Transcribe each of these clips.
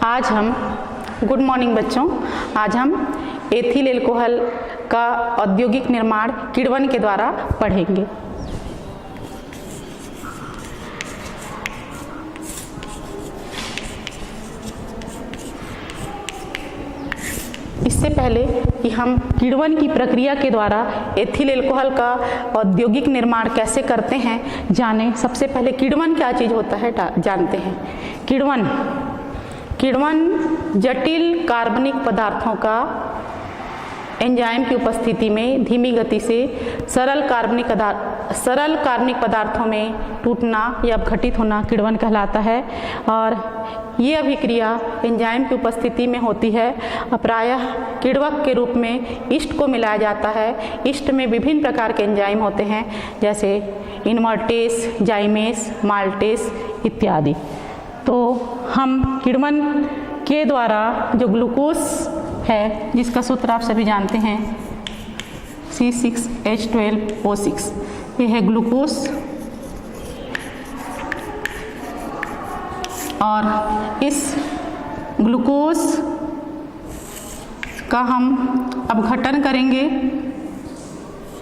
आज हम good morning बच्चों। आज हम एथिल एल्कोहल का औद्योगिक निर्माण किण्वन के द्वारा पढ़ेंगे। इससे पहले कि हम किण्वन की प्रक्रिया के द्वारा एथिल एल्कोहल का औद्योगिक निर्माण कैसे करते हैं जाने, सबसे पहले किण्वन क्या चीज़ होता है जानते हैं। किण्वन जटिल कार्बनिक पदार्थों का एंजाइम की उपस्थिति में धीमी गति से सरल कार्बनिक पदार्थों में टूटना या अपघटित होना किण्वन कहलाता है। और ये अभिक्रिया एंजाइम की उपस्थिति में होती है। प्रायः किण्वक के रूप में ईस्ट को मिलाया जाता है। ईस्ट में विभिन्न प्रकार के एंजाइम होते हैं, जैसे इनवर्टेस, जाइमेस, माल्टेस इत्यादि। तो हम किण्वन के द्वारा जो ग्लूकोज है, जिसका सूत्र आप सभी जानते हैं C6H12O6, ये है ग्लूकोज। और इस ग्लूकोज का हम अपघटन करेंगे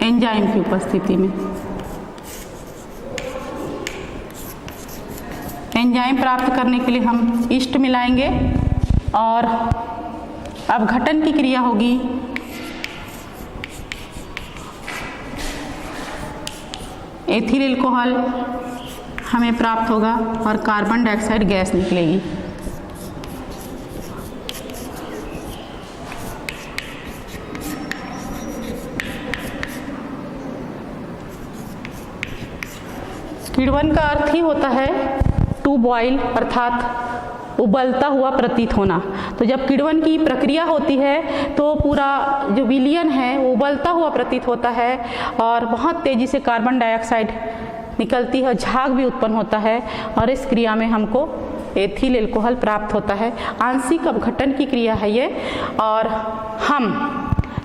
एंजाइम की उपस्थिति में। एंजाइम प्राप्त करने के लिए हम ईस्ट मिलाएंगे और अपघटन की क्रिया होगी। एथिल एल्कोहल हमें प्राप्त होगा और कार्बन डाइऑक्साइड गैस निकलेगी। किण्वन का अर्थ ही होता है टू बॉयल, अर्थात उबलता हुआ प्रतीत होना। तो जब किण्वन की प्रक्रिया होती है तो पूरा जो विलयन है वो उबलता हुआ प्रतीत होता है और बहुत तेज़ी से कार्बन डाइऑक्साइड निकलती है, झाग भी उत्पन्न होता है और इस क्रिया में हमको एथिल एल्कोहल प्राप्त होता है। आंशिक अपघटन की क्रिया है ये। और हम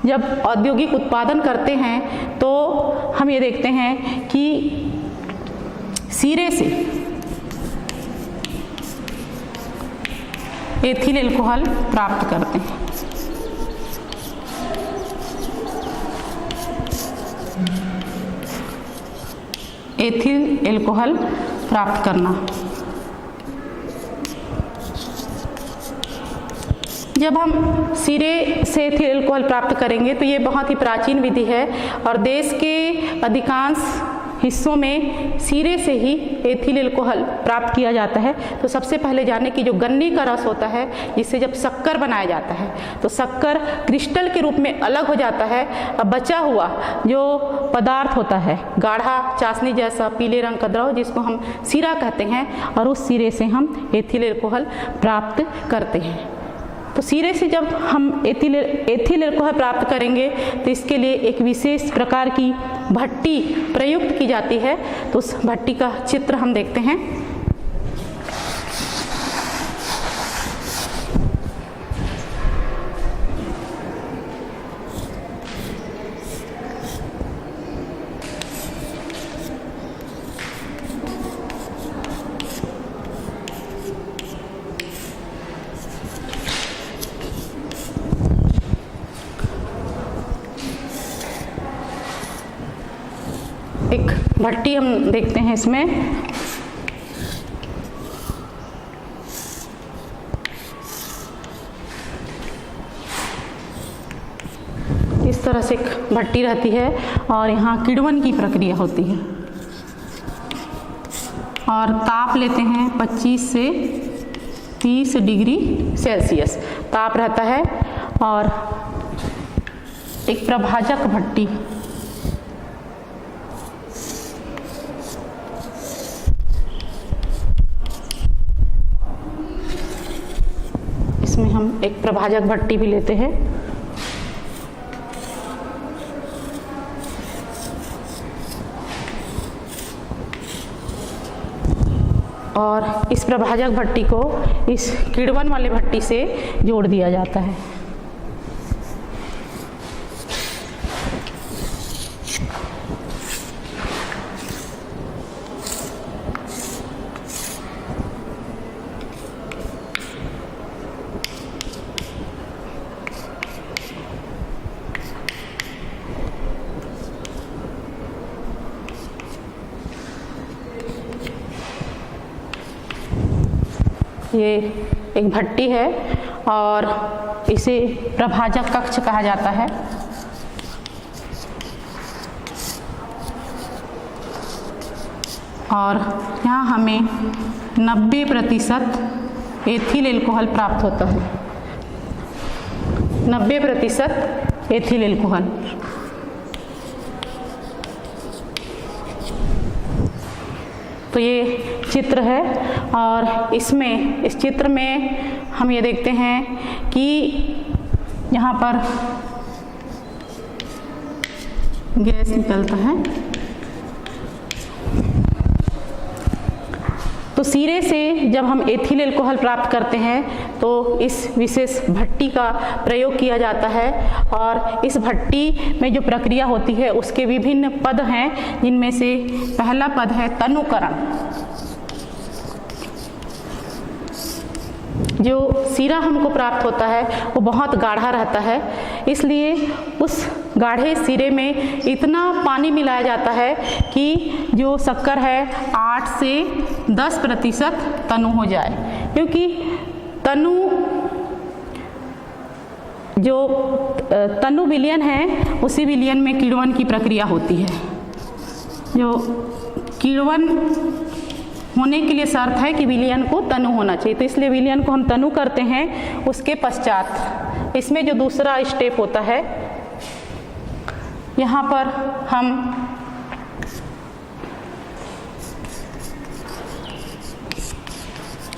जब औद्योगिक उत्पादन करते हैं तो हम ये देखते हैं कि सिरे से एथिल एल्कोहल प्राप्त करते हैं। एथिल एल्कोहल प्राप्त करना, जब हम सिरे से एथिल एल्कोहल प्राप्त करेंगे तो ये बहुत ही प्राचीन विधि है और देश के अधिकांश हिस्सों में सिरे से ही एथिल एल्कोहल प्राप्त किया जाता है। तो सबसे पहले जाने की जो गन्ने का रस होता है, जिससे जब शक्कर बनाया जाता है तो शक्कर क्रिस्टल के रूप में अलग हो जाता है। अब बचा हुआ जो पदार्थ होता है, गाढ़ा चाशनी जैसा पीले रंग का द्रव, जिसको हम सीरा कहते हैं, और उस सिरे से हम एथिल एल्कोहल प्राप्त करते हैं। तो सिरे से जब हम एथिल एल्कोहल प्राप्त करेंगे तो इसके लिए एक विशेष प्रकार की भट्टी प्रयुक्त की जाती है। तो उस भट्टी का चित्र हम देखते हैं। एक भट्टी हम देखते हैं इसमें। इस तरह से एक भट्टी रहती है और यहाँ किण्वन की प्रक्रिया होती है और ताप लेते हैं 25 से 30 डिग्री सेल्सियस ताप रहता है। और एक प्रभाजक भट्टी, इसमें हम एक प्रभाजक भट्टी भी लेते हैं और इस प्रभाजक भट्टी को इस किण्वन वाले भट्टी से जोड़ दिया जाता है। ये एक भट्टी है और इसे प्रभाजक कक्ष कहा जाता है। और यहाँ हमें 90% एथिल एल्कोहल प्राप्त होता है। 90% एथिल एल्कोहल। तो ये चित्र है और इस चित्र में हम ये देखते हैं कि यहाँ पर गैस निकलता है। तो सिरे से जब हम एथिल एल्कोहल प्राप्त करते हैं तो इस विशेष भट्टी का प्रयोग किया जाता है और इस भट्टी में जो प्रक्रिया होती है उसके विभिन्न पद हैं, जिनमें से पहला पद है तनुकरण। जो सीरा हमको प्राप्त होता है वो बहुत गाढ़ा रहता है, इसलिए उस गाढ़े सीरे में इतना पानी मिलाया जाता है कि जो शक्कर है 8 से 10% तनु हो जाए। क्योंकि तनु विलयन है, उसी विलयन में किण्वन की प्रक्रिया होती है। जो किण्वन होने के लिए शर्त है कि विलयन को तनु होना चाहिए, तो इसलिए विलयन को हम तनु करते हैं। उसके पश्चात इसमें जो दूसरा स्टेप होता है, यहाँ पर हम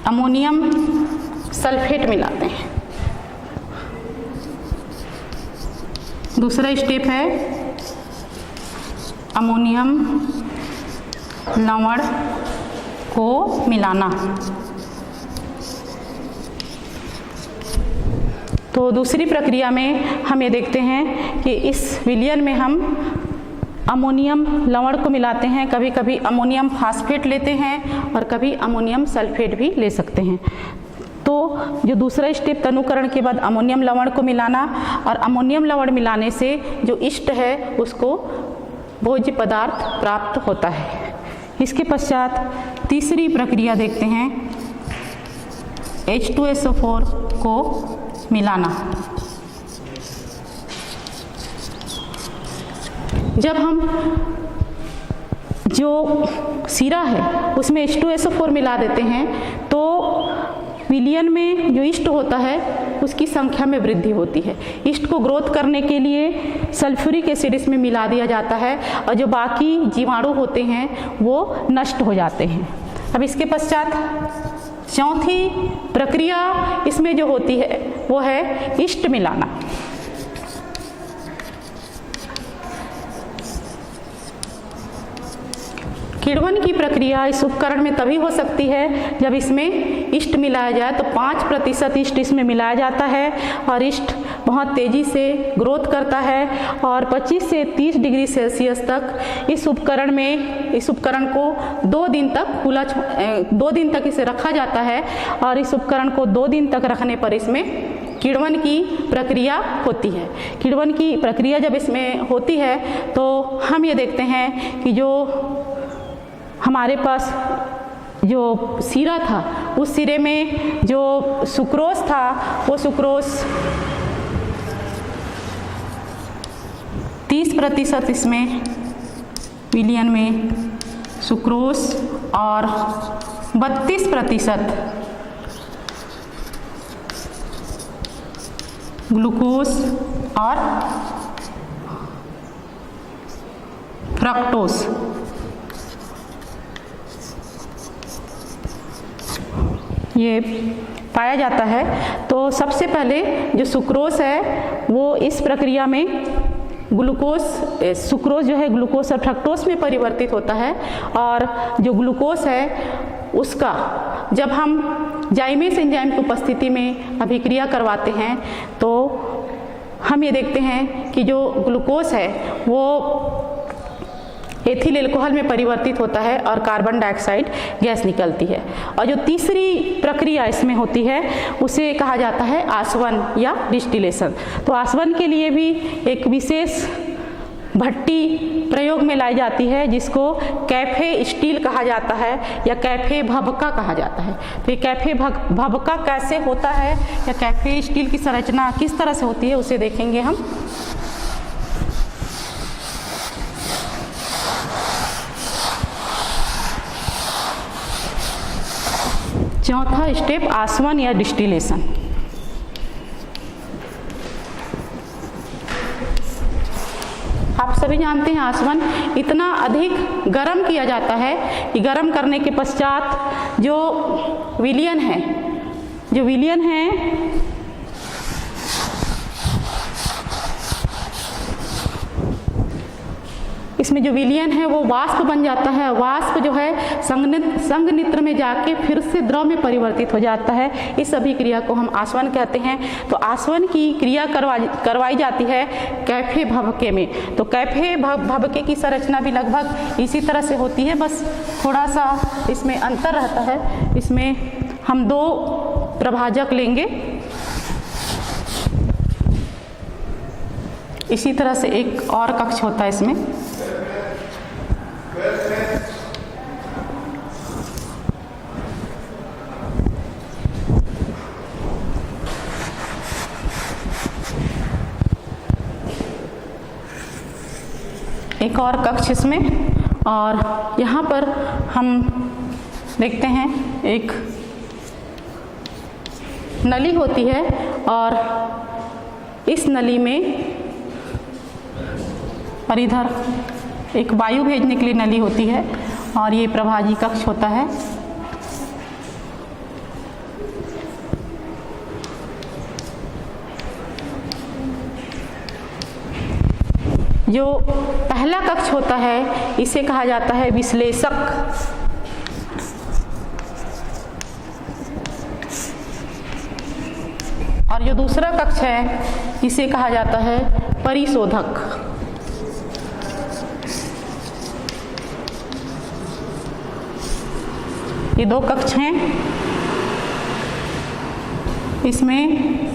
अमोनियम सल्फेट मिलाते हैं। दूसरा स्टेप है अमोनियम लवण को मिलाना। तो दूसरी प्रक्रिया में हम ये देखते हैं कि इस विलयन में हम अमोनियम लवण को मिलाते हैं, कभी कभी अमोनियम फास्फेट लेते हैं और कभी अमोनियम सल्फेट भी ले सकते हैं। तो जो दूसरा स्टेप तनुकरण के बाद अमोनियम लवण को मिलाना, और अमोनियम लवण मिलाने से जो इष्ट है उसको भोज्य पदार्थ प्राप्त होता है। इसके पश्चात तीसरी प्रक्रिया देखते हैं, H2SO4 को मिलाना। जब हम जो सीरा है उसमें H2SO4 मिला देते हैं तो विलयन में जो इष्ट होता है उसकी संख्या में वृद्धि होती है। इष्ट को ग्रोथ करने के लिए सल्फ्यूरिक एसिड इसमें मिला दिया जाता है और जो बाकी जीवाणु होते हैं वो नष्ट हो जाते हैं। अब इसके पश्चात चौथी प्रक्रिया इसमें जो होती है वो है इष्ट मिलाना। किण्वन की प्रक्रिया इस उपकरण में तभी हो सकती है जब इसमें इष्ट मिलाया जाए। तो 5% इष्ट इसमें मिलाया जाता है और इष्ट बहुत तेज़ी से ग्रोथ करता है और 25 से 30 डिग्री सेल्सियस तक इस उपकरण को 2 दिन तक इसे रखा जाता है और इस उपकरण को 2 दिन तक रखने पर इसमें किण्वन की प्रक्रिया होती है। किण्वन की प्रक्रिया जब इसमें होती है तो हम ये देखते हैं कि जो हमारे पास जो सीरा था उस सीरे में जो सुक्रोज था वो सुक्रोज 30% इसमें विलयन में सुक्रोज और 32% ग्लूकोज और फ्रक्टोज ये पाया जाता है। तो सबसे पहले जो सुक्रोज है वो इस प्रक्रिया में सुक्रोज जो है ग्लूकोज और फ्रक्टोज में परिवर्तित होता है और जो ग्लूकोज है उसका जब हम जाइमेस एंजाइम की उपस्थिति में अभिक्रिया करवाते हैं तो हम ये देखते हैं कि जो ग्लूकोज है वो एथिल एल्कोहल में परिवर्तित होता है और कार्बन डाइऑक्साइड गैस निकलती है। और जो तीसरी प्रक्रिया इसमें होती है उसे कहा जाता है आसवन या डिस्टिलेशन। तो आसवन के लिए भी एक विशेष भट्टी प्रयोग में लाई जाती है, जिसको कैफे स्टील कहा जाता है या कैफे भभका कहा जाता है। तो ये कैफे भभका कैसे होता है या कैफे स्टील की संरचना किस तरह से होती है उसे देखेंगे हम। चौथा स्टेप आसवन या डिस्टिलेशन। आप सभी जानते हैं आसवन इतना अधिक गर्म किया जाता है कि गर्म करने के पश्चात जो विलयन है इसमें जो विलयन है वो वाष्प बन जाता है। वाष्प जो है संघनित्र में जाके फिर से द्रव में परिवर्तित हो जाता है। इस अभिक्रिया को हम आसवन कहते हैं। तो आसवन की क्रिया करवाई जाती है कैफे भभके में। तो कैफे भभके की संरचना भी लगभग इसी तरह से होती है, बस थोड़ा सा इसमें अंतर रहता है। इसमें हम 2 प्रभाजक लेंगे, इसी तरह से एक और कक्ष होता है इसमें। एक और कक्ष इसमें, और यहाँ पर हम देखते हैं एक नली होती है और इस नली में और इधर एक वायु भेजने के लिए नली होती है और ये प्रभाजी कक्ष होता है। जो पहला कक्ष होता है इसे कहा जाता है विश्लेषक, और जो दूसरा कक्ष है इसे कहा जाता है परिशोधक। ये 2 कक्ष हैं। इसमें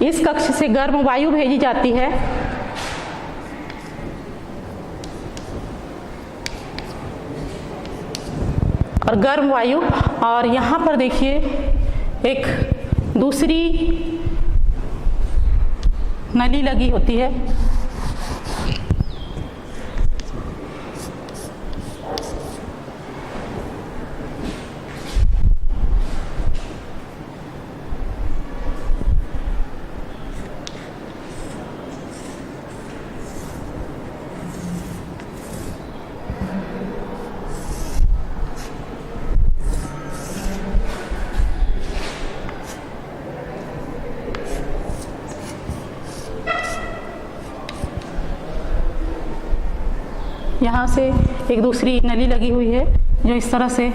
इस कक्ष से गर्म वायु भेजी जाती है और गर्म वायु, और यहाँ पर देखिए एक दूसरी नली लगी होती है। यहाँ से एक दूसरी नली लगी हुई है जो इस तरह से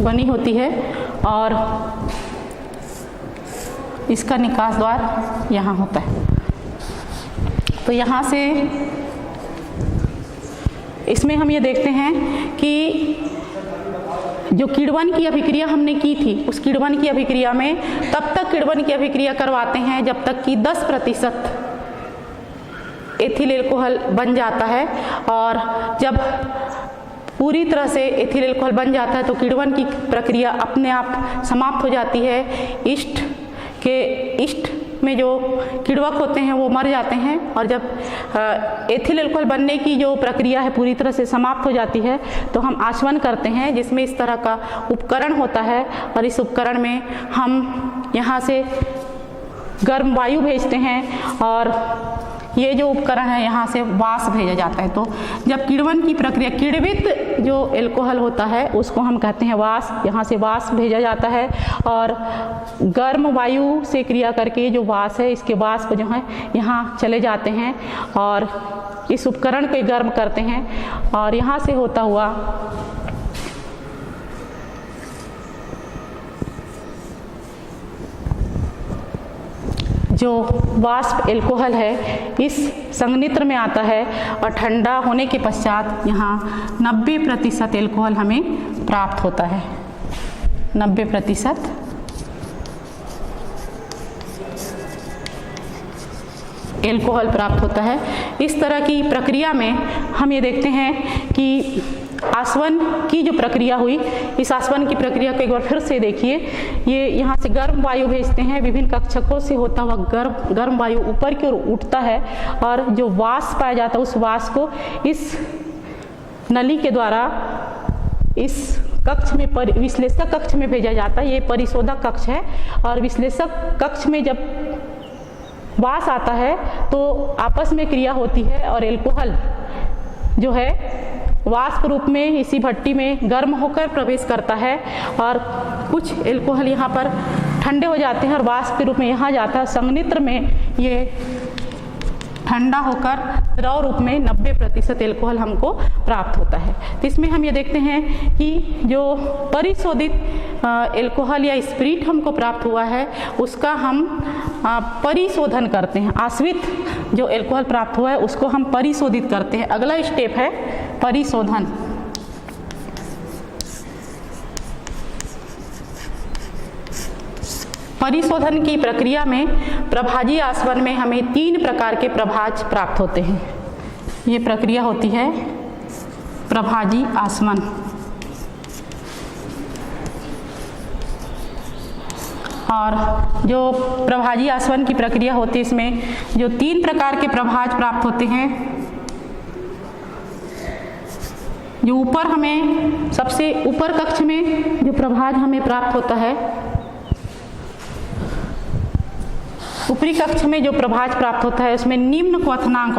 बनी होती है और इसका निकास द्वार यहाँ होता है। तो यहाँ से इसमें हम ये देखते हैं कि जो किण्वन की अभिक्रिया हमने की थी उस किण्वन की अभिक्रिया में तब तक किण्वन की अभिक्रिया करवाते हैं जब तक कि 10% एथिल एल्कोहल बन जाता है, और जब पूरी तरह से एथिल एल्कोहल बन जाता है तो किण्वन की प्रक्रिया अपने आप समाप्त हो जाती है। ईस्ट में जो किण्वक होते हैं वो मर जाते हैं, और जब एथिल एल्कोहल बनने की जो प्रक्रिया है पूरी तरह से समाप्त हो जाती है तो हम आसवन करते हैं, जिसमें इस तरह का उपकरण होता है और इस उपकरण में हम यहाँ से गर्म वायु भेजते हैं और ये जो उपकरण है यहाँ से वाष्प भेजा जाता है। तो जब किण्वन की प्रक्रिया, किण्वित जो एल्कोहल होता है उसको हम कहते हैं वाष्प, यहाँ से वाष्प भेजा जाता है और गर्म वायु से क्रिया करके जो वाष्प है इसके वाष्प जो है यहाँ चले जाते हैं और इस उपकरण को गर्म करते हैं, और यहाँ से होता हुआ जो वाष्प एल्कोहल है इस संघनित्र में आता है और ठंडा होने के पश्चात यहाँ 90% एल्कोहल हमें प्राप्त होता है। 90% एल्कोहल प्राप्त होता है। इस तरह की प्रक्रिया में हम ये देखते हैं कि आसवन की जो प्रक्रिया हुई, इस आसवन की प्रक्रिया को एक बार फिर से देखिए। ये यहाँ से गर्म वायु भेजते हैं, विभिन्न कक्षकों से होता हुआ गर्म वायु ऊपर की ओर उठता है और जो वाष्प पाया जाता है उस वाष्प को इस नली के द्वारा इस कक्ष में विश्लेषक कक्ष में भेजा जाता है। ये परिशोधक कक्ष है और विश्लेषक कक्ष में जब वाष्प आता है तो आपस में क्रिया होती है और एल्कोहल जो है वाष्प रूप में इसी भट्टी में गर्म होकर प्रवेश करता है और कुछ एल्कोहल यहाँ पर ठंडे हो जाते हैं और वाष्प के रूप में यहाँ जाता है। संघनित्र में ये ठंडा होकर द्रव रूप में 90% एल्कोहल हमको प्राप्त होता है। तो इसमें हम ये देखते हैं कि जो परिशोधित एल्कोहल या स्पिरिट हमको प्राप्त हुआ है उसका हम परिशोधन करते हैं। आश्रित जो एल्कोहल प्राप्त हुआ है उसको हम परिशोधित करते हैं। अगला स्टेप है परिशोधन। परिशोधन की प्रक्रिया में प्रभाजी आसवन में हमें 3 प्रकार के प्रभाज प्राप्त होते हैं। ये प्रक्रिया होती है प्रभाजी आसवन। और जो प्रभाजी आसवन की प्रक्रिया होती है इसमें जो 3 प्रकार के प्रभाज प्राप्त होते हैं। जो ऊपर हमें सबसे ऊपर कक्ष में जो प्रभाज हमें प्राप्त होता है, ऊपरी कक्ष में जो प्रभाज प्राप्त होता है उसमें निम्न क्वथनांक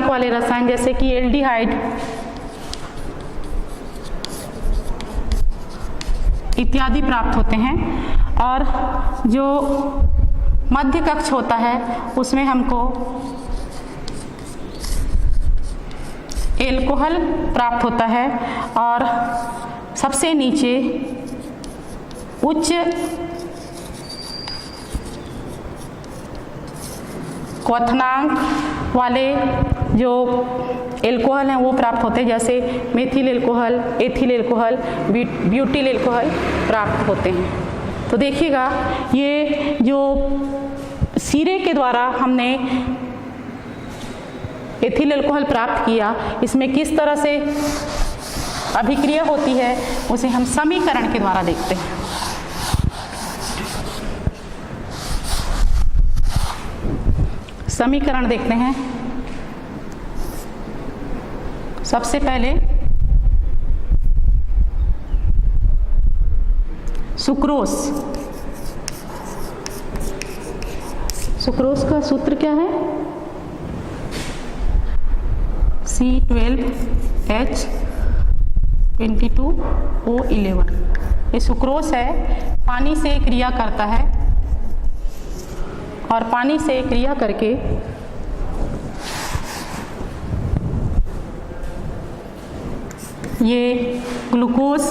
वाले रसायन जैसे कि एल्डिहाइड इत्यादि प्राप्त होते हैं। और जो मध्य कक्ष होता है उसमें हमको एल्कोहल प्राप्त होता है और सबसे नीचे उच्च क्वथनांक वाले जो एल्कोहल हैं वो प्राप्त होते हैं, जैसे methyl alcohol, ethyl alcohol, butyl alcohol प्राप्त होते हैं। तो देखिएगा ये जो सीरे के द्वारा हमने एथिल एल्कोहल प्राप्त किया, इसमें किस तरह से अभिक्रिया होती है उसे हम समीकरण के द्वारा देखते हैं। समीकरण देखते हैं। सबसे पहले सुक्रोज। सुक्रोज का सूत्र क्या है? C12H22O11। ये सुक्रोज है, पानी से क्रिया करता है और पानी से क्रिया करके ये ग्लूकोज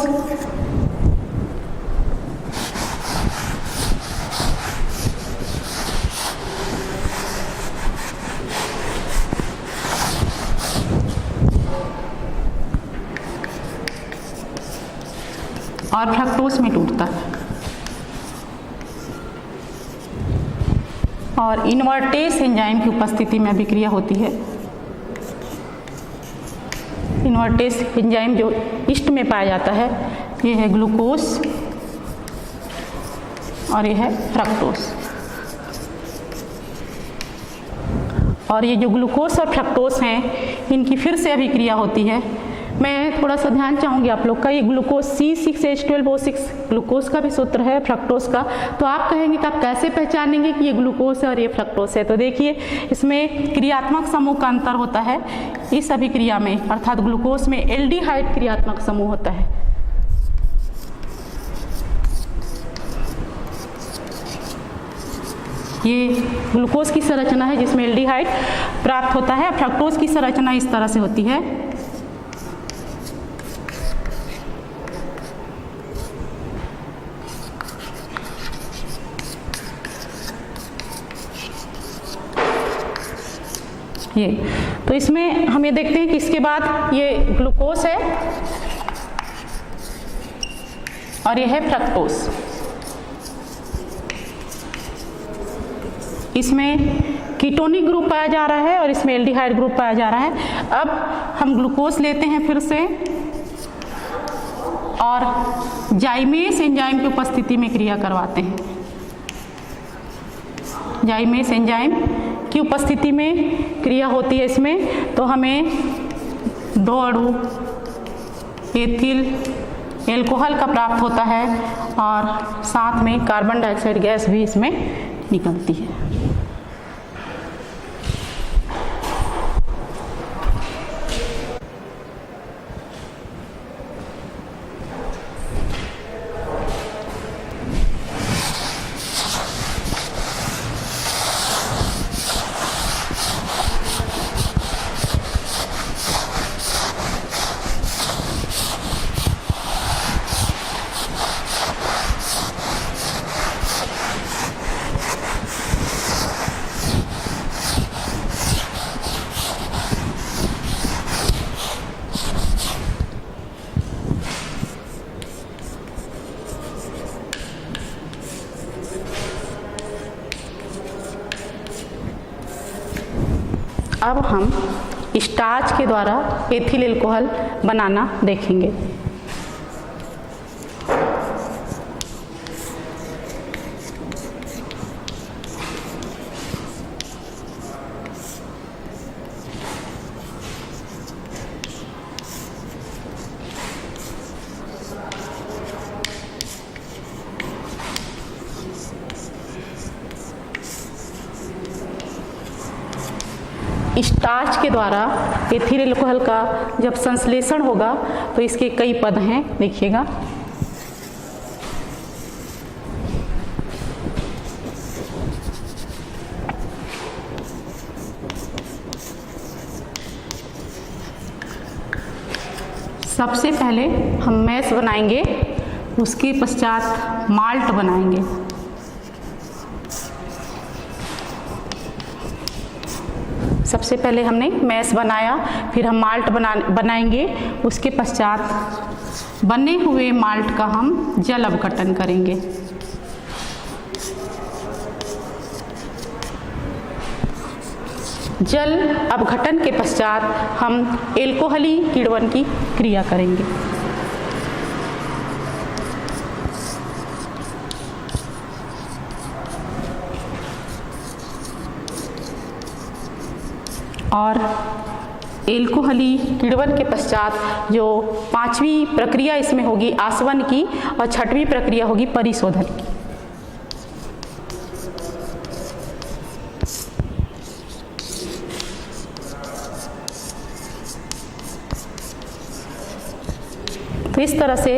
और फ्रक्टोज में टूटता है और इन्वर्टेस एंजाइम की उपस्थिति में अभिक्रिया होती है। इन्वर्टेस एंजाइम जो ईस्ट में पाया जाता है, ये है ग्लूकोज और ये है फ्रक्टोज। और ये जो ग्लूकोज और फ्रक्टोज हैं इनकी फिर से अभिक्रिया होती है। मैं थोड़ा सा ध्यान चाहूँगी आप लोग का। ये ग्लूकोज C6H12O6 ग्लूकोज का भी सूत्र है, फ्रक्टोज का। तो आप कहेंगे कि आप कैसे पहचानेंगे कि ये ग्लूकोज है और ये फ्रक्टोज है? तो देखिए इसमें क्रियात्मक समूह का अंतर होता है इस अभिक्रिया में, अर्थात ग्लूकोज में एल्डिहाइड क्रियात्मक समूह होता है। ये ग्लूकोज की संरचना है जिसमें एल्डिहाइड प्राप्त होता है। फ्रक्टोज की संरचना इस तरह से होती है। ये तो इसमें हम ये देखते हैं कि इसके बाद ये ग्लूकोज है और ये है फ्रक्टोज। इसमें कीटोनिक ग्रुप पाया जा रहा है और इसमें एल्डिहाइड ग्रुप पाया जा रहा है। अब हम ग्लूकोज लेते हैं फिर से और जाइमेस एंजाइम की उपस्थिति में क्रिया करवाते हैं। जाइमेस एंजाइम की उपस्थिति में क्रिया होती है इसमें, तो हमें 2 अणु एथिल एल्कोहल का प्राप्त होता है और साथ में कार्बन डाइऑक्साइड गैस भी इसमें निकलती है। अब हम स्टार्च के द्वारा एथिल एल्कोहल बनाना देखेंगे। स्टार्च के द्वारा एथिल एल्कोहल का जब संश्लेषण होगा तो इसके कई पद हैं, देखिएगा। सबसे पहले हम मैश बनाएंगे, उसके पश्चात माल्ट बनाएंगे। सबसे पहले हमने मैश बनाया, फिर हम माल्ट बनाएंगे, उसके पश्चात बने हुए माल्ट का हम जल अपघटन करेंगे। जल अपघटन के पश्चात हम एल्कोहली किण्वन की क्रिया करेंगे। और एल्कोहली किण्वन के पश्चात जो 5वीं प्रक्रिया इसमें होगी आसवन की और 6वीं प्रक्रिया होगी परिशोधन की। तो इस तरह से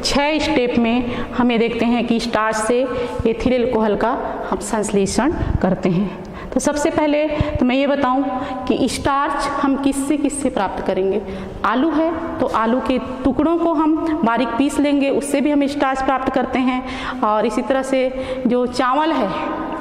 6 स्टेप में हम ये देखते हैं कि स्टार्च से एथिल एल्कोहल का हम संश्लेषण करते हैं। तो सबसे पहले तो मैं ये बताऊं कि स्टार्च हम किससे प्राप्त करेंगे। आलू है तो आलू के टुकड़ों को हम बारीक पीस लेंगे, उससे भी हम स्टार्च प्राप्त करते हैं। और इसी तरह से जो चावल है,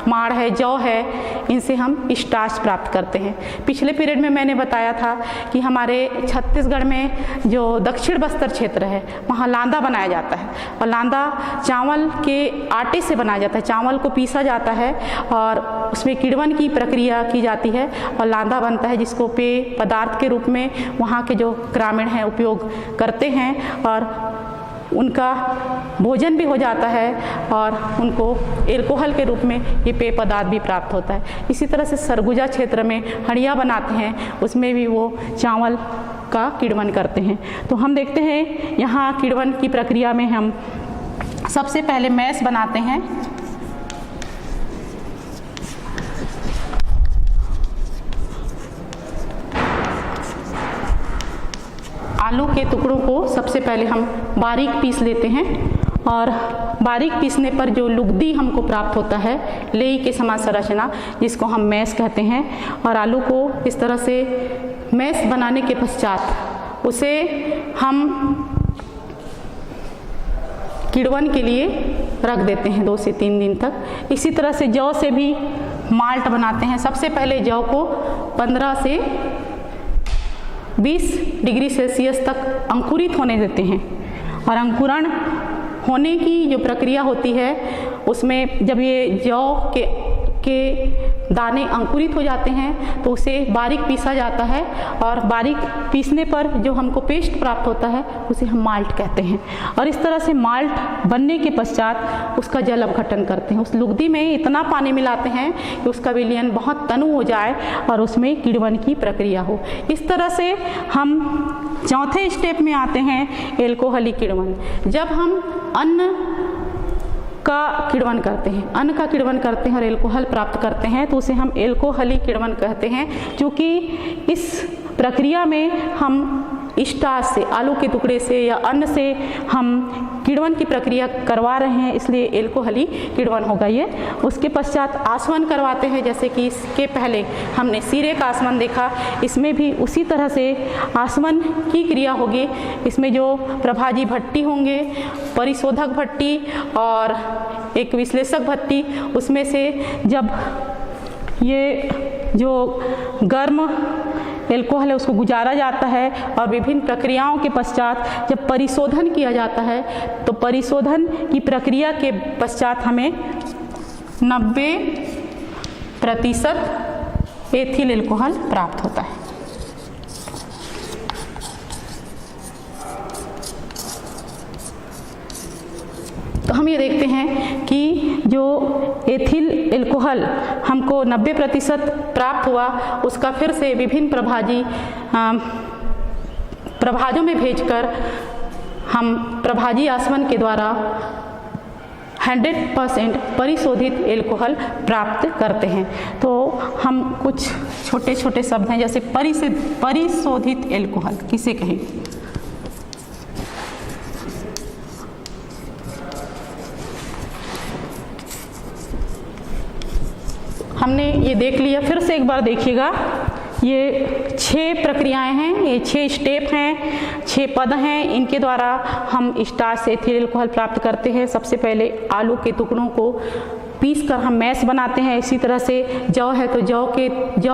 माड़ है, जौ है, इनसे हम स्टार्च प्राप्त करते हैं। पिछले पीरियड में मैंने बताया था कि हमारे छत्तीसगढ़ में जो दक्षिण बस्तर क्षेत्र है वहाँ लांदा बनाया जाता है और लांदा चावल के आटे से बनाया जाता है। चावल को पीसा जाता है और उसमें किण्वन की प्रक्रिया की जाती है और लांदा बनता है, जिसको पेय पदार्थ के रूप में वहाँ के जो ग्रामीण हैं उपयोग करते हैं और उनका भोजन भी हो जाता है और उनको एल्कोहल के रूप में ये पेय पदार्थ भी प्राप्त होता है। इसी तरह से सरगुजा क्षेत्र में हड़िया बनाते हैं, उसमें भी वो चावल का किण्वन करते हैं। तो हम देखते हैं यहाँ किण्वन की प्रक्रिया में हम सबसे पहले मैश बनाते हैं। आलू के टुकड़ों को सबसे पहले हम बारीक पीस लेते हैं और बारीक पीसने पर जो लुगदी हमको प्राप्त होता है, लेई के समान संरचना, जिसको हम मैश कहते हैं। और आलू को इस तरह से मैश बनाने के पश्चात उसे हम किण्वन के लिए रख देते हैं 2 से 3 दिन तक। इसी तरह से जौ से भी माल्ट बनाते हैं। सबसे पहले जौ को 15 से 20 डिग्री सेल्सियस तक अंकुरित होने देते हैं, और अंकुरण होने की जो प्रक्रिया होती है उसमें जब ये जौ के दाने अंकुरित हो जाते हैं तो उसे बारीक पीसा जाता है, और बारीक पीसने पर जो हमको पेस्ट प्राप्त होता है उसे हम माल्ट कहते हैं। और इस तरह से माल्ट बनने के पश्चात उसका जल अपघटन करते हैं। उस लुगदी में इतना पानी मिलाते हैं कि उसका विलयन बहुत तनु हो जाए और उसमें किण्वन की प्रक्रिया हो। इस तरह से हम चौथे स्टेप में आते हैं एल्कोहलिक किण्वन। जब हम अन्न का किण्वन करते हैं, अन्न का किण्वन करते हैं और एल्कोहल प्राप्त करते हैं तो उसे हम एल्कोहलिक किण्वन कहते हैं। क्योंकि इस प्रक्रिया में हम स्टार्च से, आलू के टुकड़े से या अन्न से हम किण्वन की प्रक्रिया करवा रहे हैं, इसलिए एल्कोहलिक किण्वन होगा ये। उसके पश्चात आसवन करवाते हैं, जैसे कि इसके पहले हमने सीरे का आसवन देखा, इसमें भी उसी तरह से आसवन की क्रिया होगी। इसमें जो प्रभाजी भट्टी होंगे, परिशोधक भट्टी और एक विश्लेषक भट्टी, उसमें से जब ये जो गर्म एल्कोहल है उसको गुजारा जाता है और विभिन्न प्रक्रियाओं के पश्चात जब परिशोधन किया जाता है तो परिशोधन की प्रक्रिया के पश्चात हमें 90% एथिल एल्कोहल प्राप्त होता है। तो हम ये देखते हैं कि जो एथिल एल्कोहल हमको 90% प्राप्त हुआ, उसका फिर से विभिन्न प्रभाजों में भेजकर हम प्रभाजी आसवन के द्वारा 100% परिशोधित एल्कोहल प्राप्त करते हैं। तो हम कुछ छोटे छोटे शब्द हैं, जैसे परिशोधित एल्कोहल किसे कहेंगे? हमने ये देख लिया, फिर से एक बार देखिएगा। ये 6 प्रक्रियाएं हैं, ये 6 स्टेप हैं, 6 पद हैं, इनके द्वारा हम स्टार्च से एथिल एल्कोहल प्राप्त करते हैं। सबसे पहले आलू के टुकड़ों को पीस कर हम मैश बनाते हैं। इसी तरह से जौ है तो जौ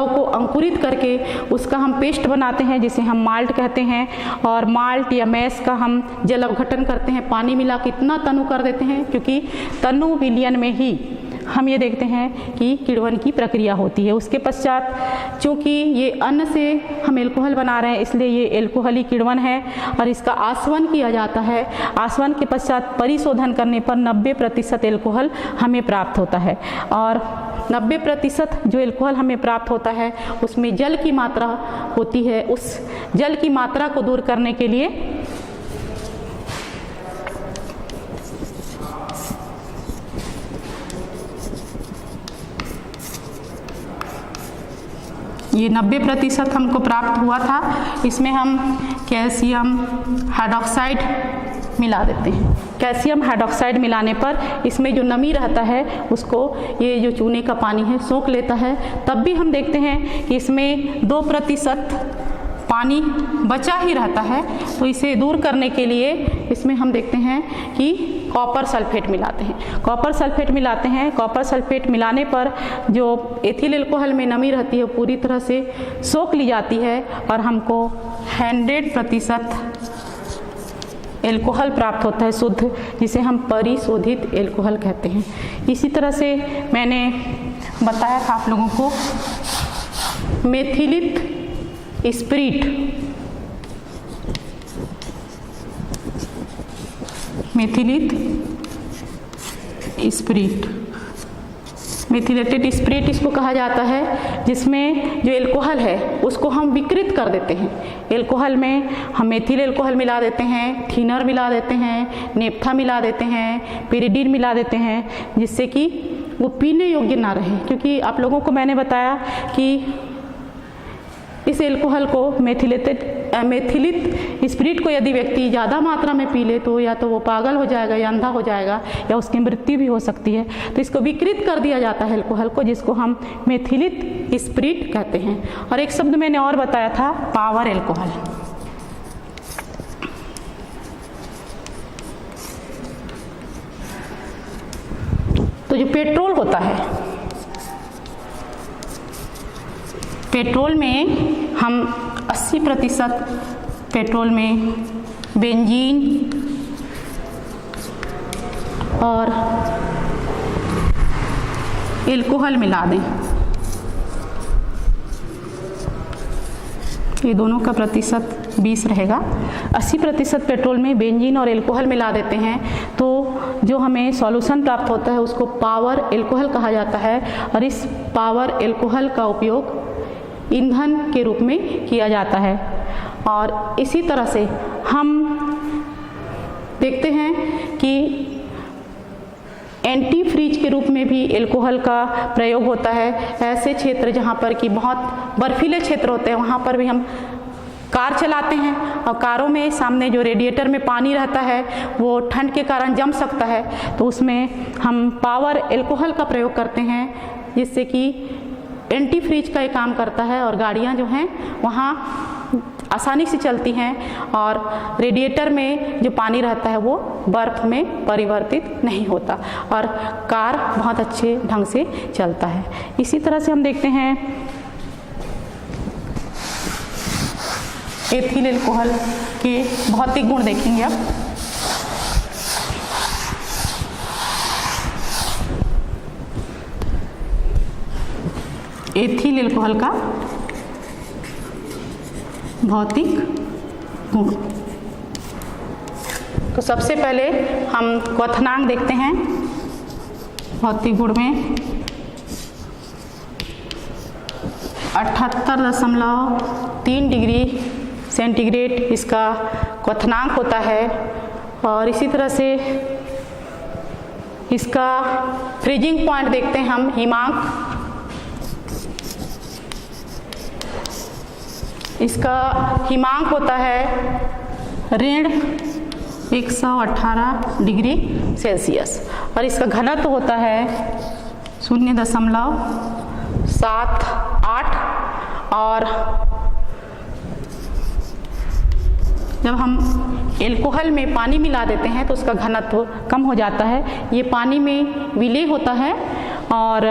को अंकुरित करके उसका हम पेस्ट बनाते हैं, जिसे हम माल्ट कहते हैं। और माल्ट या मैश का हम जल अपघटन करते हैं, पानी मिला के इतना तनु कर देते हैं, क्योंकि तनु विलयन में ही हम ये देखते हैं कि किण्वन की प्रक्रिया होती है। उसके पश्चात चूँकि ये अन्न से हम एल्कोहल बना रहे हैं, इसलिए ये एल्कोहलिक किण्वन है और इसका आसवन किया जाता है। आसवन के पश्चात परिशोधन करने पर 90% एल्कोहल हमें प्राप्त होता है, और 90% जो एल्कोहल हमें प्राप्त होता है उसमें जल की मात्रा होती है। उस जल की मात्रा को दूर करने के लिए ये 90% हमको प्राप्त हुआ था, इसमें हम कैल्शियम हाइड्रॉक्साइड मिला देते हैं। कैल्शियम हाइड्रॉक्साइड मिलाने पर इसमें जो नमी रहता है उसको ये जो चूने का पानी है सोख लेता है। तब भी हम देखते हैं कि इसमें 2% पानी बचा ही रहता है, तो इसे दूर करने के लिए इसमें हम देखते हैं कि कॉपर सल्फेट मिलाते हैं। कॉपर सल्फेट मिलाते हैं। कॉपर सल्फेट मिलाने पर जो एथिल एल्कोहल में नमी रहती है वो पूरी तरह से सोख ली जाती है और हमको 100% एल्कोहल प्राप्त होता है शुद्ध, जिसे हम परिशोधित एल्कोहल कहते हैं। इसी तरह से मैंने बताया था आप लोगों को मेथिलित स्पिरिट, मेथिलित स्पिरिट, मेथिलेटेड स्पिरिट इसको कहा जाता है, जिसमें जो एल्कोहल है उसको हम विकृत कर देते हैं। एल्कोहल में हम मेथिल एल्कोहल मिला देते हैं, थीनर मिला देते हैं, नेप्था मिला देते हैं, पिरिडीन मिला देते हैं, जिससे कि वो पीने योग्य ना रहे। क्योंकि आप लोगों को मैंने बताया कि इस एल्कोहल को मेथिलित स्पिरिट को यदि व्यक्ति ज़्यादा मात्रा में पी ले तो या तो वो पागल हो जाएगा या अंधा हो जाएगा या उसकी मृत्यु भी हो सकती है। तो इसको विकृत कर दिया जाता है एल्कोहल को, जिसको हम मेथिलित स्पिरिट कहते हैं। और एक शब्द मैंने और बताया था, पावर एल्कोहल। तो जो पेट्रोल होता है पेट्रोल में हम 80% पेट्रोल में बेंजीन और एल्कोहल मिला दें। ये दोनों का प्रतिशत 20 रहेगा। 80% पेट्रोल में बेंजीन और एल्कोहल मिला देते हैं तो जो हमें सॉल्यूशन प्राप्त होता है उसको पावर एल्कोहल कहा जाता है और इस पावर एल्कोहल का उपयोग ईंधन के रूप में किया जाता है। और इसी तरह से हम देखते हैं कि एंटी फ्रीज के रूप में भी एल्कोहल का प्रयोग होता है। ऐसे क्षेत्र जहाँ पर कि बहुत बर्फीले क्षेत्र होते हैं वहाँ पर भी हम कार चलाते हैं और कारों में सामने जो रेडिएटर में पानी रहता है वो ठंड के कारण जम सकता है, तो उसमें हम पावर एल्कोहल का प्रयोग करते हैं जिससे कि एंटी फ्रीज का ये काम करता है और गाड़ियाँ जो हैं वहाँ आसानी से चलती हैं और रेडिएटर में जो पानी रहता है वो बर्फ़ में परिवर्तित नहीं होता और कार बहुत अच्छे ढंग से चलता है। इसी तरह से हम देखते हैं एथिल एल्कोहल के भौतिक गुण देखेंगे अब। एथिल एल्कोहल का भौतिक गुण, तो सबसे पहले हम क्वथनांक देखते हैं। भौतिक गुण में 78.3 डिग्री सेंटीग्रेड इसका क्वथनांक होता है और इसी तरह से इसका फ्रीजिंग पॉइंट देखते हैं हम, हिमांक। इसका हिमांक होता है ऋण 118 डिग्री सेल्सियस और इसका घनत्व होता है 0.78 और जब हम एल्कोहल में पानी मिला देते हैं तो उसका घनत्व कम हो जाता है। ये पानी में विलय होता है और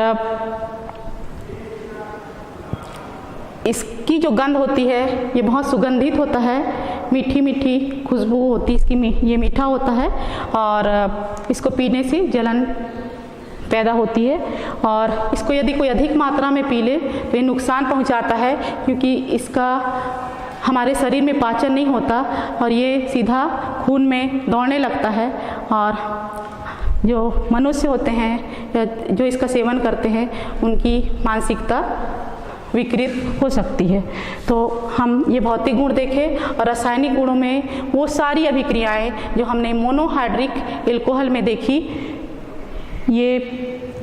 इसकी जो गंध होती है ये बहुत सुगंधित होता है, मीठी मीठी खुशबू होती है इसकी, ये मीठा होता है और इसको पीने से जलन पैदा होती है और इसको यदि कोई अधिक मात्रा में पी ले तो ये नुकसान पहुंचाता है क्योंकि इसका हमारे शरीर में पाचन नहीं होता और ये सीधा खून में दौड़ने लगता है और जो मनुष्य होते हैं जो इसका सेवन करते हैं उनकी मानसिकता विकृत हो सकती है। तो हम ये भौतिक गुण देखें और रासायनिक गुणों में वो सारी अभिक्रियाएं जो हमने मोनोहाइड्रिक एल्कोहल में देखी, ये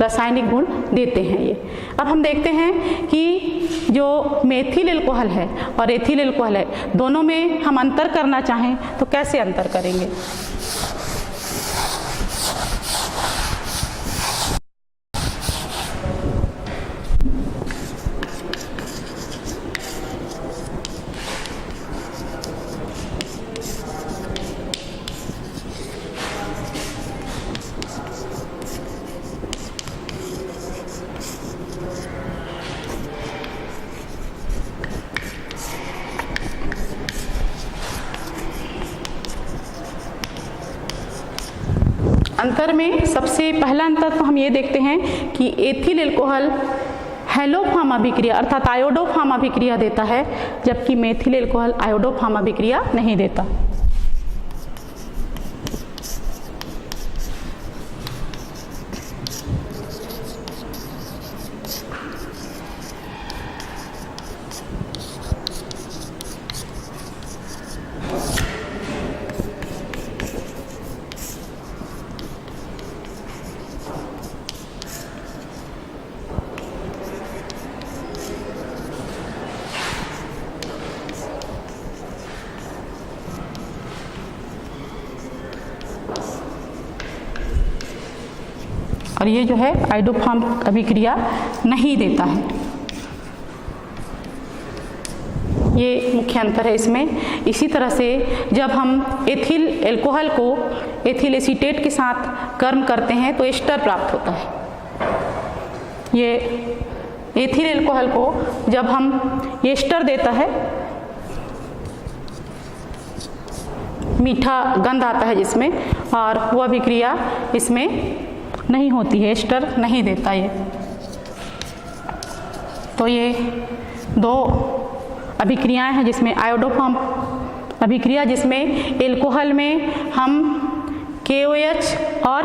रासायनिक गुण देते हैं ये। अब हम देखते हैं कि जो मेथिल एल्कोहल है और एथिल एल्कोहल है, दोनों में हम अंतर करना चाहें तो कैसे अंतर करेंगे? अंतर में सबसे पहला अंतर तो हम ये देखते हैं कि एथिल एल्कोहल हेलोफार्म अभिक्रिया अर्थात आयोडोफार्म अभिक्रिया देता है जबकि मेथिल एल्कोहल आयोडोफार्म अभिक्रिया नहीं देता। और ये जो है आयोडोफार्म अभिक्रिया नहीं देता है। ये मुख्य अंतर है इसमें। इसी तरह से जब हम एथिल एल्कोहल को एथिल एसीटेट के साथ कर्म करते हैं तो एस्टर प्राप्त होता है। ये एथिल एल्कोहल को जब हम एस्टर देता है, मीठा गंध आता है जिसमें, और वो अभिक्रिया इसमें नहीं होती है, एस्टर नहीं देता ये। तो ये दो अभिक्रियाएं हैं जिसमें आयोडोफॉर्म अभिक्रिया, जिसमें एल्कोहल में हम KOH और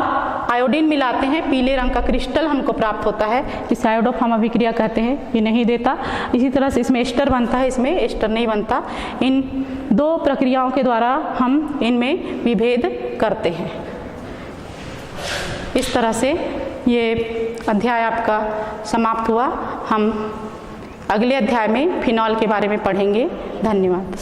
आयोडीन मिलाते हैं, पीले रंग का क्रिस्टल हमको प्राप्त होता है, जिसे आयोडोफॉर्म अभिक्रिया कहते हैं, ये नहीं देता। इसी तरह से इसमें एस्टर बनता है, इसमें एस्टर नहीं बनता। इन दो प्रक्रियाओं के द्वारा हम इनमें विभेद करते हैं। इस तरह से ये अध्याय आपका समाप्त हुआ। हम अगले अध्याय में फिनॉल के बारे में पढ़ेंगे। धन्यवाद।